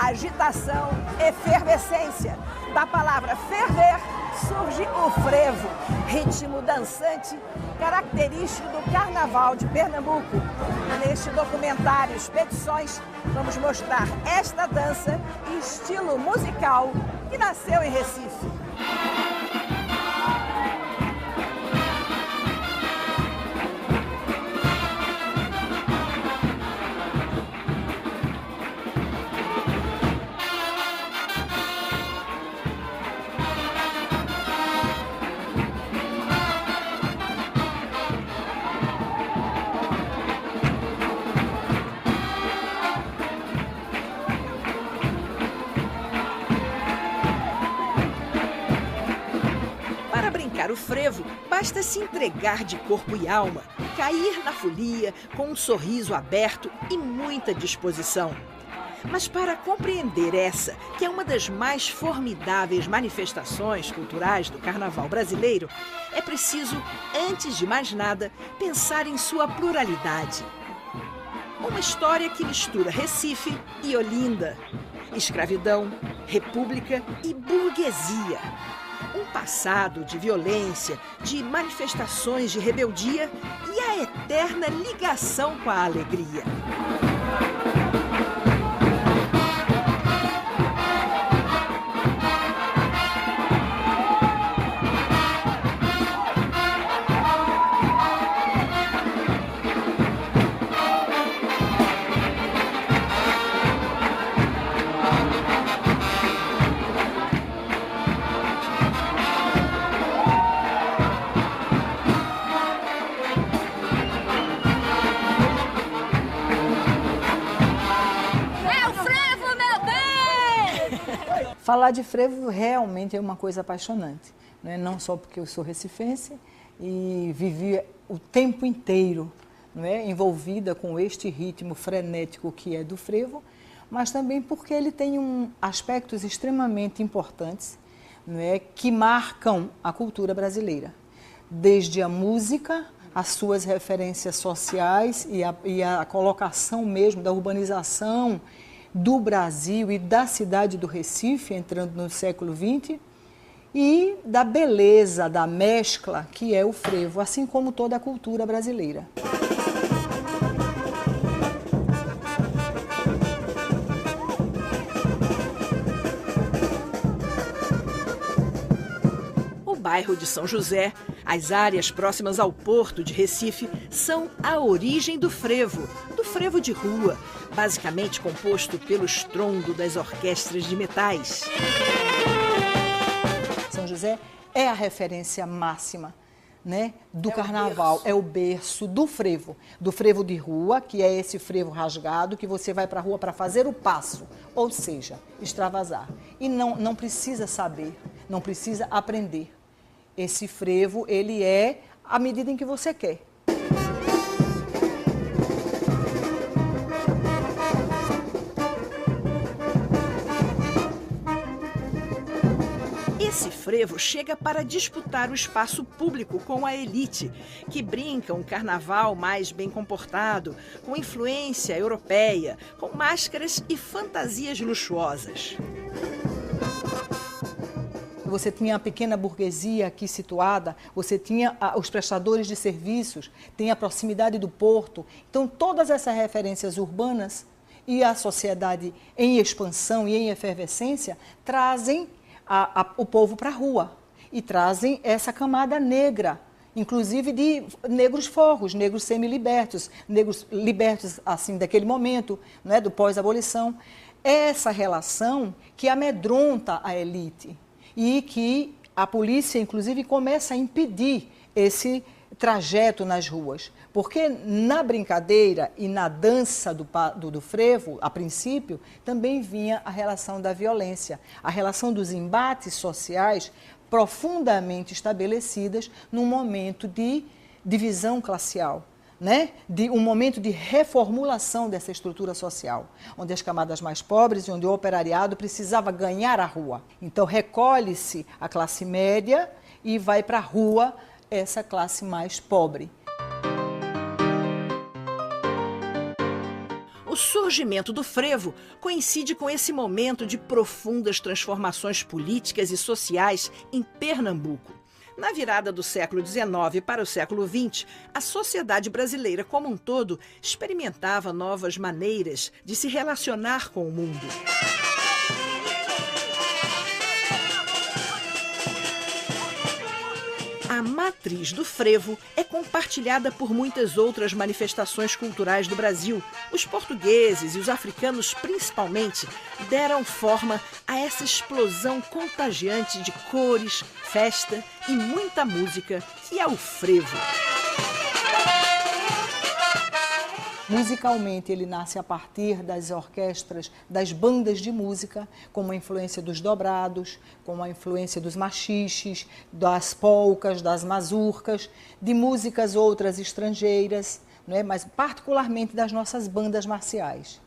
agitação, efervescência. Da palavra ferver surge o frevo, ritmo dançante característico do Carnaval de Pernambuco. Neste documentário Expedições, vamos mostrar esta dança e estilo musical que nasceu em Recife. O frevo, basta se entregar de corpo e alma, cair na folia com um sorriso aberto e muita disposição. Mas para compreender essa, que é uma das mais formidáveis manifestações culturais do carnaval brasileiro, é preciso, antes de mais nada, pensar em sua pluralidade. Uma história que mistura Recife e Olinda, escravidão, república e burguesia. Um passado de violência, de manifestações de rebeldia e a eterna ligação com a alegria. Falar de frevo realmente é uma coisa apaixonante, né? Não só porque eu sou recifense e vivi o tempo inteiro, né, envolvida com este ritmo frenético que é do frevo, mas também porque ele tem aspectos extremamente importantes, né, que marcam a cultura brasileira. Desde a música, as suas referências sociais e a colocação mesmo da urbanização do Brasil e da cidade do Recife, entrando no século XX, e da beleza, da mescla que é o frevo, assim como toda a cultura brasileira. O bairro de São José, as áreas próximas ao porto de Recife, são a origem do frevo de rua, basicamente composto pelo estrondo das orquestras de metais. São José é a referência máxima, né, do carnaval, é o berço do frevo de rua, que é esse frevo rasgado que você vai para a rua para fazer o passo, ou seja, extravasar. E não precisa saber, não precisa aprender. Esse frevo, ele é à medida em que você quer. Esse frevo chega para disputar o espaço público com a elite, que brinca um carnaval mais bem comportado, com influência europeia, com máscaras e fantasias luxuosas. Você tinha a pequena burguesia aqui situada, você tinha os prestadores de serviços, tem a proximidade do porto. Então, todas essas referências urbanas e a sociedade em expansão e em efervescência trazem o povo para a rua e trazem essa camada negra, inclusive de negros forros, negros semi-libertos, negros libertos assim daquele momento, né, do pós-abolição. Essa relação que amedronta a elite e que a polícia, inclusive, começa a impedir esse trajeto nas ruas. Porque na brincadeira e na dança do frevo, a princípio, também vinha a relação da violência, a relação dos embates sociais profundamente estabelecidas num momento de divisão classial, né? De um momento de reformulação dessa estrutura social, onde as camadas mais pobres e onde o operariado precisava ganhar a rua. Então recolhe-se a classe média e vai para a rua essa classe mais pobre. O O surgimento do frevo coincide com esse momento de profundas transformações políticas e sociais em Pernambuco. Na virada do século XIX para o século XX, a sociedade brasileira como um todo experimentava novas maneiras de se relacionar com o mundo. A matriz do frevo é compartilhada por muitas outras manifestações culturais do Brasil. Os portugueses e os africanos, principalmente, deram forma a essa explosão contagiante de cores, festa e muita música, que é o frevo. Musicalmente, ele nasce a partir das orquestras, das bandas de música, com a influência dos dobrados, com a influência dos machiches, das polcas, das mazurcas, de músicas outras estrangeiras, não é? Mas particularmente das nossas bandas marciais.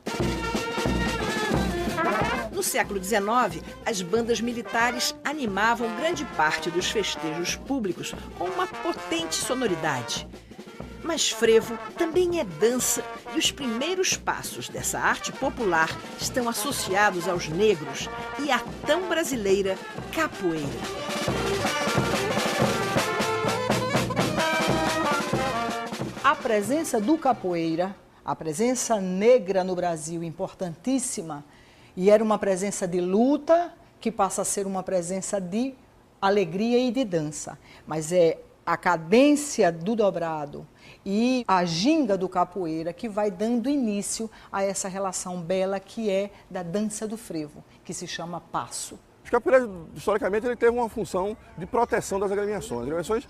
No século XIX, as bandas militares animavam grande parte dos festejos públicos com uma potente sonoridade. Mas frevo também é dança e os primeiros passos dessa arte popular estão associados aos negros e à tão brasileira capoeira. A presença do capoeira, a presença negra no Brasil, importantíssima, e era uma presença de luta que passa a ser uma presença de alegria e de dança. Mas é a cadência do dobrado e a ginga do capoeira que vai dando início a essa relação bela que é da dança do frevo, que se chama passo. Os capoeiras, historicamente, ele teve uma função de proteção das agremiações. As agremiações,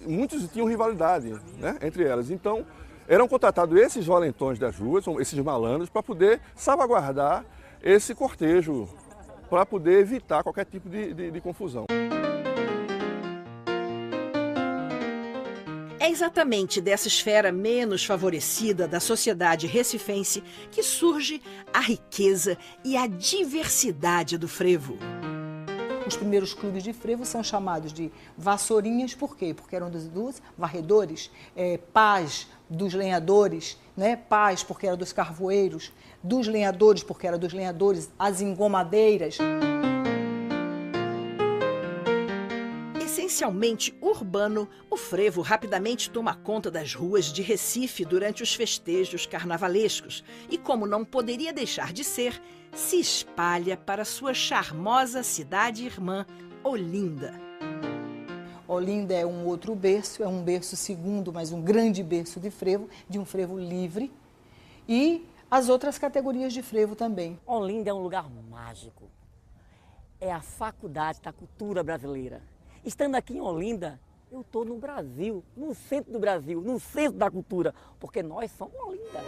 muitos tinham rivalidade, né, entre elas. Então, eram contratados esses valentões das ruas, esses malandros, para poder salvaguardar esse cortejo, para poder evitar qualquer tipo de confusão. É exatamente dessa esfera menos favorecida da sociedade recifense que surge a riqueza e a diversidade do frevo. Os primeiros clubes de frevo são chamados de vassourinhas, por quê? Porque eram dos varredores, pás dos lenhadores, né? Pás porque era dos carvoeiros, dos lenhadores porque era dos lenhadores, as engomadeiras. Essencialmente urbano, o frevo rapidamente toma conta das ruas de Recife durante os festejos carnavalescos e, como não poderia deixar de ser, se espalha para sua charmosa cidade irmã, Olinda. Olinda é um outro berço, é um berço segundo, mas um grande berço de frevo, de um frevo livre, e as outras categorias de frevo também. Olinda é um lugar mágico, é a faculdade da cultura brasileira. Estando aqui em Olinda, eu estou no Brasil, no centro do Brasil, no centro da cultura, porque nós somos Olinda.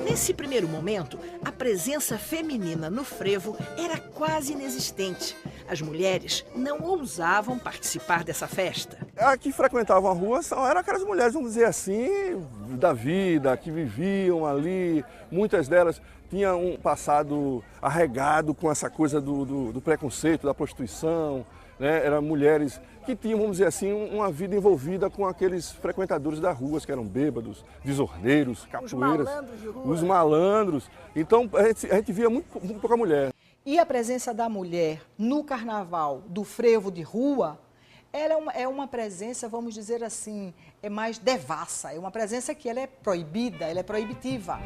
Nesse primeiro momento, a presença feminina no frevo era quase inexistente. As mulheres não ousavam participar dessa festa. As que frequentavam a rua eram aquelas mulheres, vamos dizer assim, da vida, que viviam ali. Muitas delas tinham um passado arregado com essa coisa do preconceito, da prostituição, né? Eram mulheres que tinham, vamos dizer assim, uma vida envolvida com aqueles frequentadores das ruas, que eram bêbados, desordeiros, capoeiras. Os malandros de rua. Os malandros. Então, a gente via muito pouca mulher. E a presença da mulher no carnaval do frevo de rua, ela é uma presença, vamos dizer assim, é mais devassa. É uma presença que ela é proibida, ela é proibitiva.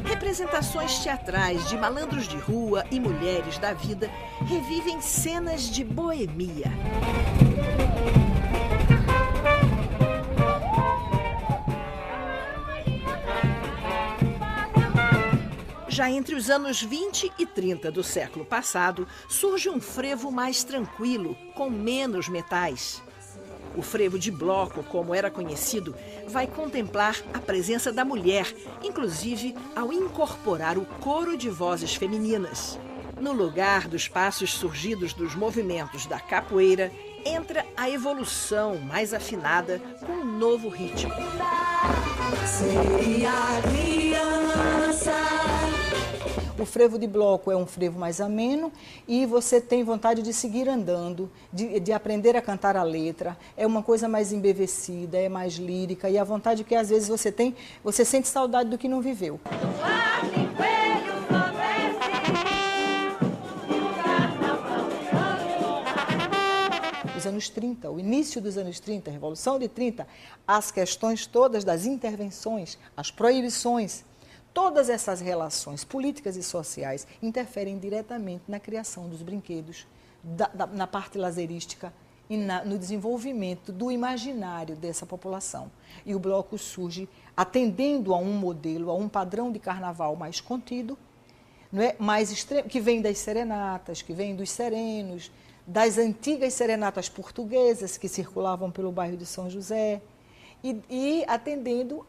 Representações teatrais de malandros de rua e mulheres da vida revivem cenas de boemia. Já entre os anos 20 e 30 do século passado, surge um frevo mais tranquilo, com menos metais. O frevo de bloco, como era conhecido, vai contemplar a presença da mulher, inclusive ao incorporar o coro de vozes femininas. No lugar dos passos surgidos dos movimentos da capoeira, entra a evolução mais afinada com um novo ritmo. O frevo de bloco é um frevo mais ameno e você tem vontade de seguir andando, de aprender a cantar a letra. É uma coisa mais embevecida, é mais lírica e a vontade que às vezes você tem, você sente saudade do que não viveu. Os anos 30, o início dos anos 30, a Revolução de 30, as questões todas das intervenções, as proibições, todas essas relações políticas e sociais interferem diretamente na criação dos brinquedos, na parte lazerística e no desenvolvimento do imaginário dessa população. E o bloco surge atendendo a um modelo, a um padrão de carnaval mais contido, não é? Mais extremo, que vem das serenatas, que vem dos serenos, das antigas serenatas portuguesas que circulavam pelo bairro de São José e atendendo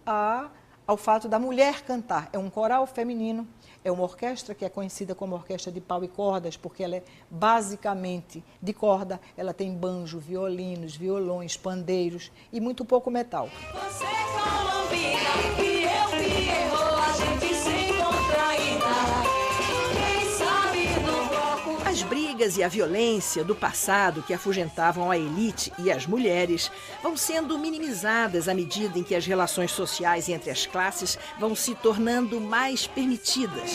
ao fato da mulher cantar. É um coral feminino, é uma orquestra que é conhecida como orquestra de pau e cordas, porque ela é basicamente de corda, ela tem banjo, violinos, violões, pandeiros e muito pouco metal. Você Colombina, e eu Pierrot, a gente se encontra ainda. Quem sabe no bloco. As brigas e a violência do passado que afugentavam a elite e as mulheres vão sendo minimizadas à medida em que as relações sociais entre as classes vão se tornando mais permitidas.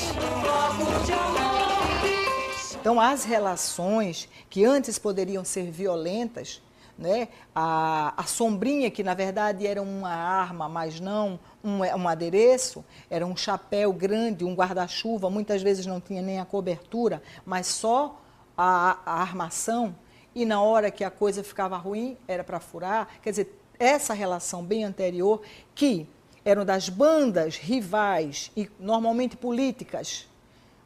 Então, as relações que antes poderiam ser violentas, né? A sombrinha, que na verdade era uma arma, mas não um adereço, era um chapéu grande, um guarda-chuva, muitas vezes não tinha nem a cobertura, mas só a armação, e na hora que a coisa ficava ruim, era para furar. Quer dizer, essa relação bem anterior, que eram das bandas rivais e normalmente políticas,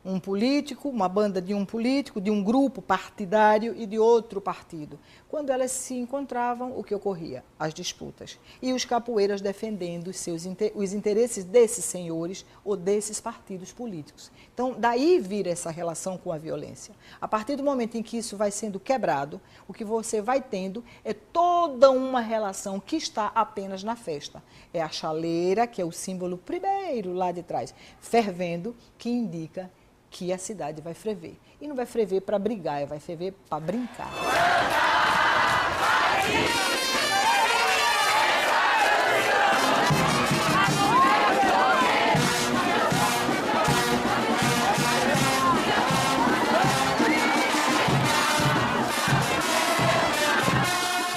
um político, uma banda de um político, de um grupo partidário e de outro partido. Quando elas se encontravam, o que ocorria? As disputas. E os capoeiras defendendo os interesses desses senhores ou desses partidos políticos. Então, daí vira essa relação com a violência. A partir do momento em que isso vai sendo quebrado, o que você vai tendo é toda uma relação que está apenas na festa. É a chaleira, que é o símbolo primeiro lá de trás, fervendo, que indica que a cidade vai ferver. E não vai ferver para brigar, vai ferver para brincar.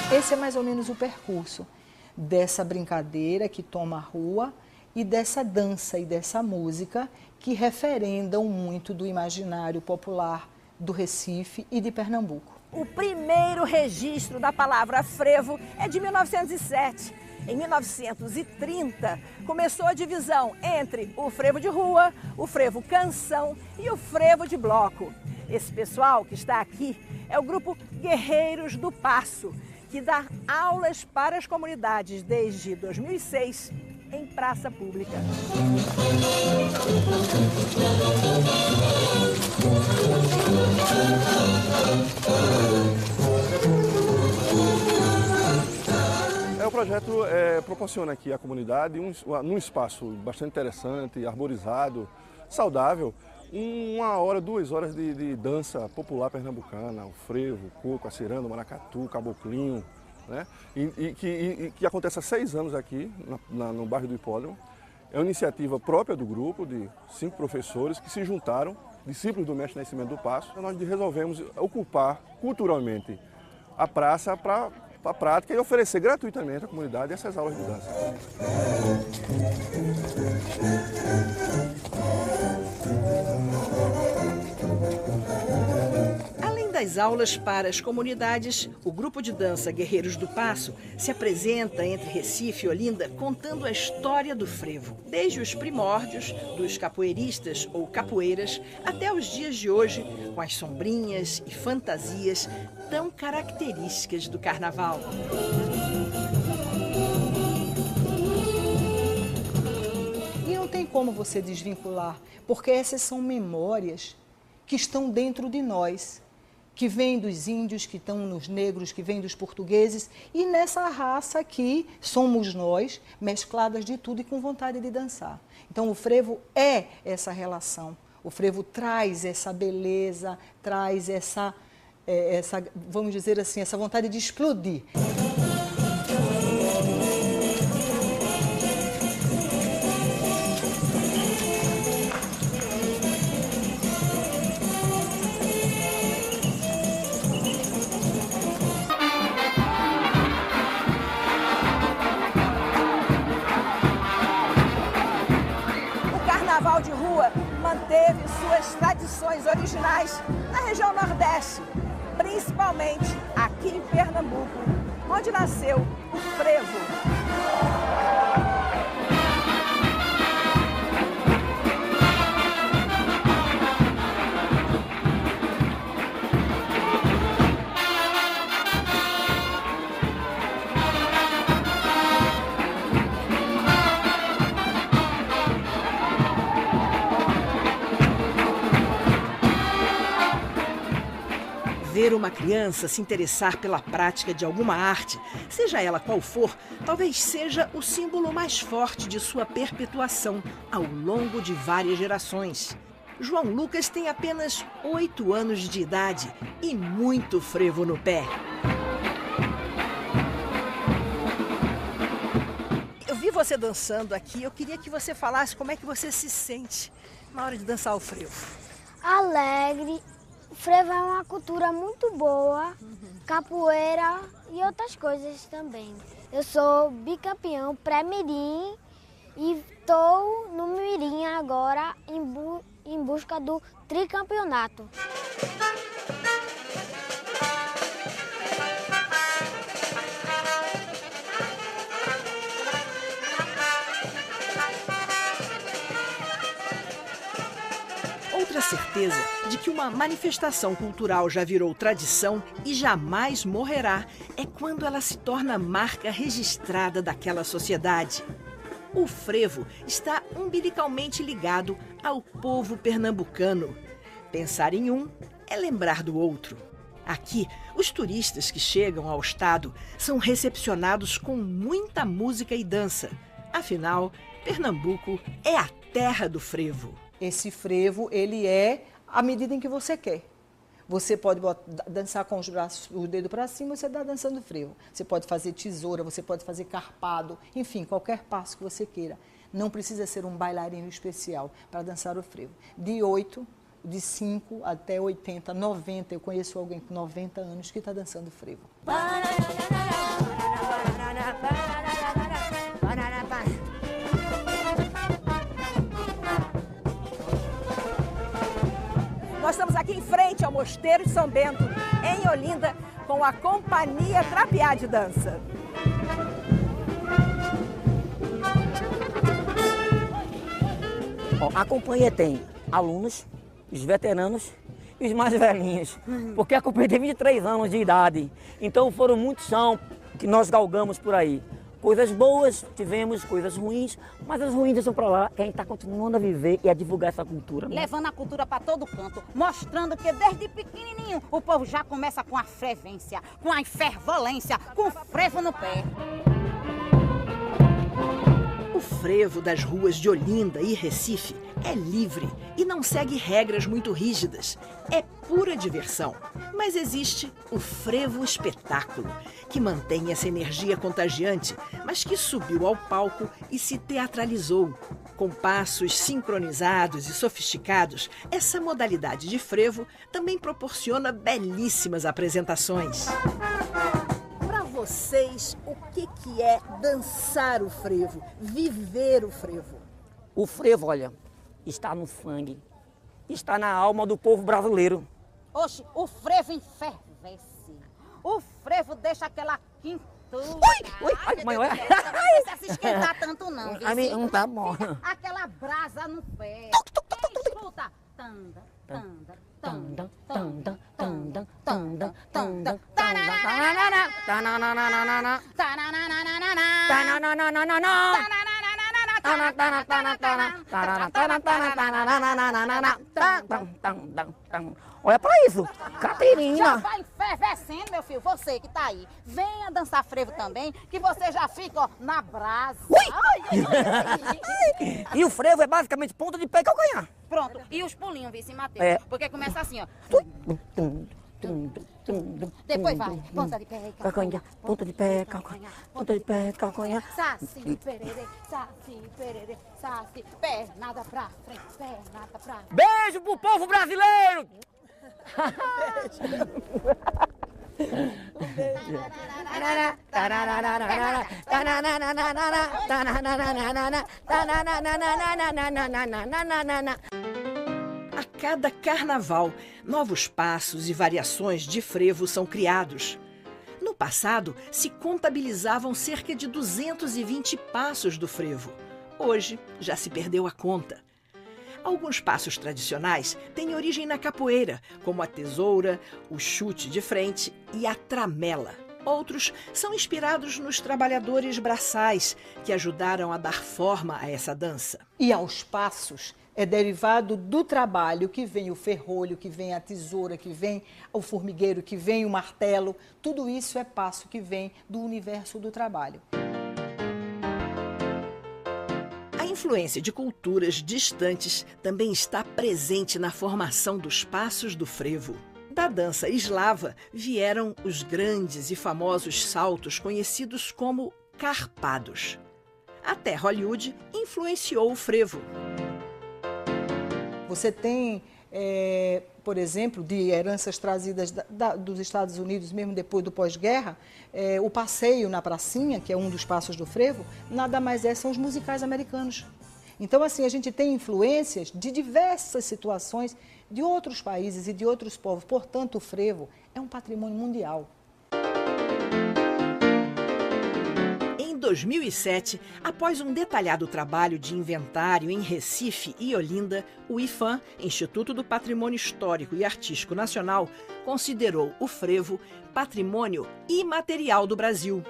Esse é mais ou menos o percurso dessa brincadeira que toma a rua e dessa dança e dessa música que referendam muito do imaginário popular do Recife e de Pernambuco. O primeiro registro da palavra frevo é de 1907. Em 1930, começou a divisão entre o frevo de rua, o frevo canção e o frevo de bloco. Esse pessoal que está aqui é o grupo Guerreiros do Passo, que dá aulas para as comunidades desde 2006 em praça pública. O projeto proporciona aqui à comunidade, num espaço bastante interessante, arborizado, saudável, 1 hora, 2 horas de dança popular pernambucana, o frevo, o coco, a ciranda, o maracatu, o caboclinho, né? Que acontece há 6 anos aqui, no bairro do Hipódromo. É uma iniciativa própria do grupo, de 5 professores que se juntaram, discípulos do mestre Nascimento do Passo. Nós resolvemos ocupar culturalmente a praça para a prática e oferecer gratuitamente à comunidade essas aulas de dança. Além das aulas para as comunidades, o grupo de dança Guerreiros do Passo se apresenta entre Recife e Olinda contando a história do frevo, desde os primórdios dos capoeiristas ou capoeiras até os dias de hoje, com as sombrinhas e fantasias tão características do carnaval. E não tem como você desvincular, porque essas são memórias que estão dentro de nós, que vêm dos índios, que estão nos negros, que vêm dos portugueses, e nessa raça que somos nós, mescladas de tudo e com vontade de dançar. Então o frevo é essa relação. O frevo traz essa beleza, traz essa, vamos dizer assim, essa vontade de explodir. Carnaval de rua manteve suas tradições originais na região Nordeste, principalmente aqui em Pernambuco, onde nasceu o frevo. Ver uma criança se interessar pela prática de alguma arte, seja ela qual for, talvez seja o símbolo mais forte de sua perpetuação ao longo de várias gerações. João Lucas tem apenas 8 anos de idade e muito frevo no pé. Eu vi você dançando aqui, eu queria que você falasse como é que você se sente na hora de dançar o frevo. Alegre. O frevo é uma cultura muito boa, capoeira e outras coisas também. Eu sou bicampeão pré-mirim e estou no mirim agora em busca do tricampeonato. Outra certeza de que uma manifestação cultural já virou tradição e jamais morrerá é quando ela se torna marca registrada daquela sociedade. O frevo está umbilicalmente ligado ao povo pernambucano. Pensar em um é lembrar do outro. Aqui, os turistas que chegam ao estado são recepcionados com muita música e dança. Afinal, Pernambuco é a terra do frevo. Esse frevo, ele é à medida em que você quer. Você pode dançar com os braços, o dedo para cima, você está dançando frevo. Você pode fazer tesoura, você pode fazer carpado, enfim, qualquer passo que você queira. Não precisa ser um bailarino especial para dançar o frevo. De 5 até 80, 90, eu conheço alguém com 90 anos que está dançando frevo. Nós estamos aqui em frente ao Mosteiro de São Bento, em Olinda, com a Companhia Trapiá de Dança. A companhia tem alunos, os veteranos e os mais velhinhos, porque a companhia tem 23 anos de idade, então foram muitos chão que nós galgamos por aí. Coisas boas, tivemos coisas ruins, mas as ruins estão para lá, que a gente está continuando a viver e a divulgar essa cultura. Né? Levando a cultura para todo canto, mostrando que desde pequenininho o povo já começa com a fervência, com a fervolência, com o frevo no pé. O frevo das ruas de Olinda e Recife é livre e não segue regras muito rígidas. É pura diversão. Mas existe o frevo espetáculo, que mantém essa energia contagiante, mas que subiu ao palco e se teatralizou. Com passos sincronizados e sofisticados, essa modalidade de frevo também proporciona belíssimas apresentações. Para vocês, o que é dançar o frevo, viver o frevo? O frevo, olha, está no sangue, está na alma do povo brasileiro. Oxe, o frevo enfervece, o frevo deixa aquela quintura. Ai, mãe, olha. Não precisa se esquentar tanto não, viu? Não tá bom. Aquela brasa no pé. Escuta. Tanda, tanda, tanda, tanda, tanda, tanda, tanda, Olha pra isso, Já Caterina. vai enfervescendo, meu filho, você que tá aí. Venha dançar frevo também, que você já fica, ó, na brasa. E o frevo é basicamente ponta de pé e calcanhar. Pronto, e os pulinhos, vice Matheus? É. Porque começa assim, ó. Depois vai, ponta de pé, Calcanhar, ponta de pé, calcanhar, ponta de pé, calcanhar. Saci, perere, saci, pernada pra frente, pernada pra frente. Beijo pro povo brasileiro! A cada carnaval, novos passos e variações de frevo são criados. No passado, se contabilizavam cerca de 220 passos do frevo. Hoje, já se perdeu a conta. Alguns passos tradicionais têm origem na capoeira, como a tesoura, o chute de frente e a tramela. Outros são inspirados nos trabalhadores braçais, que ajudaram a dar forma a essa dança. E aos passos é derivado do trabalho que vem o ferrolho, que vem a tesoura, que vem o formigueiro, que vem o martelo. Tudo isso é passo que vem do universo do trabalho. A influência de culturas distantes também está presente na formação dos passos do frevo. Da dança eslava vieram os grandes e famosos saltos conhecidos como carpados. Até Hollywood influenciou o frevo. Você tem, por exemplo, de heranças trazidas dos Estados Unidos, mesmo depois do pós-guerra, o passeio na pracinha, que é um dos passos do frevo, nada mais são os musicais americanos. Então, assim, a gente tem influências de diversas situações de outros países e de outros povos. Portanto, o frevo é um patrimônio mundial. Em 2007, após um detalhado trabalho de inventário em Recife e Olinda, o IPHAN, Instituto do Patrimônio Histórico e Artístico Nacional, considerou o frevo patrimônio imaterial do Brasil.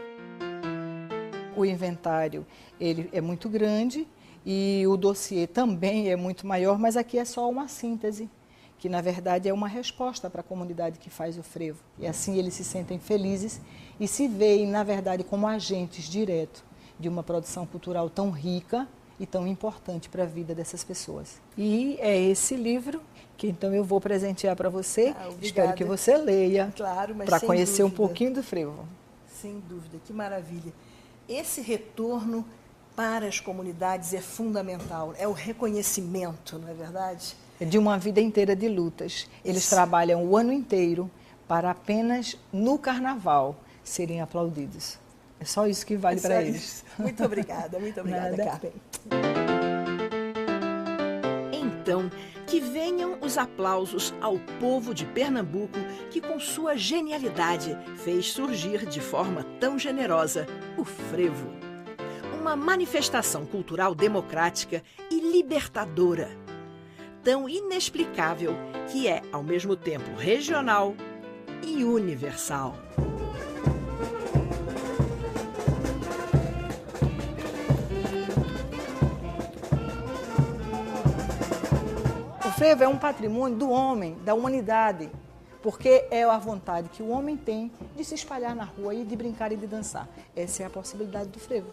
O inventário ele é muito grande e o dossiê também é muito maior, mas aqui é só uma síntese, que na verdade é uma resposta para a comunidade que faz o frevo. E assim eles se sentem felizes e se veem, na verdade, como agentes diretos de uma produção cultural tão rica e tão importante para a vida dessas pessoas. E é esse livro que então eu vou presentear para você. Espero que você leia, Claro, mas para sem conhecer um dúvida. pouquinho do frevo. Sem dúvida, que maravilha. Esse retorno para as comunidades é fundamental, é o reconhecimento, não é verdade? De uma vida inteira de lutas. Eles trabalham o ano inteiro para apenas no carnaval serem aplaudidos. É só isso que vale para eles. Muito obrigada, Nada. Carmen. Então, que venham os aplausos ao povo de Pernambuco que, com sua genialidade, fez surgir de forma tão generosa o frevo. Uma manifestação cultural democrática e libertadora, tão inexplicável que é, ao mesmo tempo, regional e universal. O frevo é um patrimônio do homem, da humanidade, porque é a vontade que o homem tem de se espalhar na rua e de brincar e de dançar. Essa é a possibilidade do frevo.